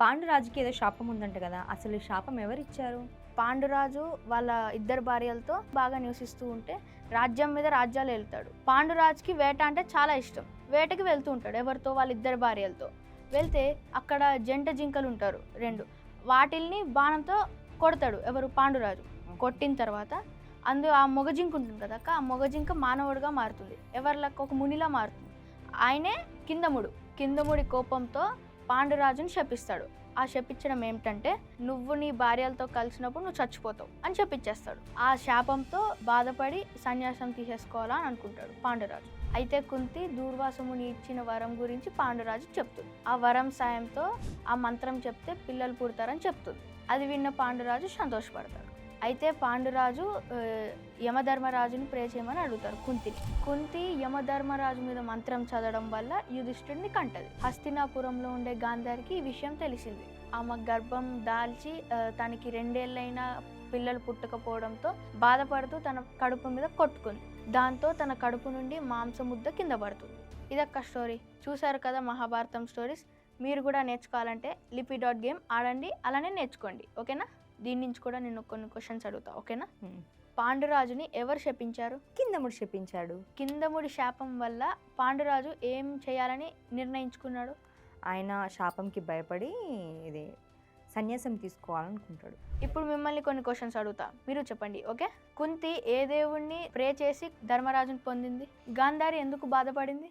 పాండురాజుకి ఏదో శాపం ఉందంట కదా, అసలు ఈ శాపం ఎవరిచ్చారు? పాండురాజు వాళ్ళ ఇద్దరు భార్యలతో బాగా నివసిస్తూ ఉంటే రాజ్యం మీద రాజ్యాలు వెళ్తాడు. పాండురాజుకి వేట అంటే చాలా ఇష్టం. వేటకి వెళ్తూ ఉంటాడు ఎవరితో, వాళ్ళ ఇద్దరు భార్యలతో. వెళ్తే అక్కడ జంట జింకలు ఉంటారు రెండు, వాటిల్ని బాణంతో కొడతాడు ఎవరు, పాండురాజు. కొట్టిన తర్వాత ఆ మొగ జింక ఉంటుంది కదా అక్క, ఆ మొగ జింక మానవుడిగా మారుతుంది, ఎవరిలాగా ఒక మునిలా మారుతుంది. ఆయనే కిందముడి కోపంతో పాండురాజుని శపిస్తాడు. ఆ శపించడం ఏమిటంటే, నువ్వు నీ భార్యలతో కలిసినప్పుడు నువ్వు చచ్చిపోతావు అని శపించేస్తాడు. ఆ శాపంతో బాధపడి సన్యాసం తీసేసుకోవాలా అని అనుకుంటాడు పాండురాజు. అయితే కుంతి దూర్వాసముని ఇచ్చిన వరం గురించి పాండురాజు చెప్తుంది. ఆ వరం సాయంతో ఆ మంత్రం చెప్తే పిల్లలు పుడతారని చెప్తుంది. అది విన్న పాండురాజు సంతోషపడతాడు. అయితే పాండురాజు యమధర్మరాజుని ప్రే చేయమని అడుగుతారు కుంతిని. కుంతి యమధర్మరాజు మీద మంత్రం చదవడం వల్ల యుధిష్ఠుడిని కంటది. హస్తినాపురంలో ఉండే గాంధారికి ఈ విషయం తెలిసింది. ఆమె గర్భం దాల్చి తనకి 2 ఏళ్ళైనా పిల్లలు పుట్టకపోవడంతో బాధపడుతూ తన కడుపు మీద కొట్టుకుంది. దాంతో తన కడుపు నుండి మాంసముద్ద కింద పడుతుంది. ఇదొక్క స్టోరీ. చూసారు కదా మహాభారతం స్టోరీస్. మీరు కూడా నేర్చుకోవాలంటే లిపి.గేమ్ ఆడండి, అలానే నేర్చుకోండి. ఓకేనా? దీని నుంచి కూడా నేను కొన్ని క్వశ్చన్స్ అడుగుతా. ఓకేనా? పాండురాజుని ఎవరు శపించారు? కిందముడు శపించాడు. కిందముడి శాపం వల్ల పాండురాజు ఏం చేయాలని నిర్ణయించుకున్నాడు? ఆయన శాపంకి భయపడి ఇది సన్యాసం తీసుకోవాలనుకుంటాడు. ఇప్పుడు మిమ్మల్ని కొన్ని క్వశ్చన్స్ అడుగుతా, మీరు చెప్పండి. ఓకే? కుంతి ఏ దేవుణ్ణి ప్రే చేసి ధర్మరాజుని పొందింది? గాంధారి ఎందుకు బాధపడింది?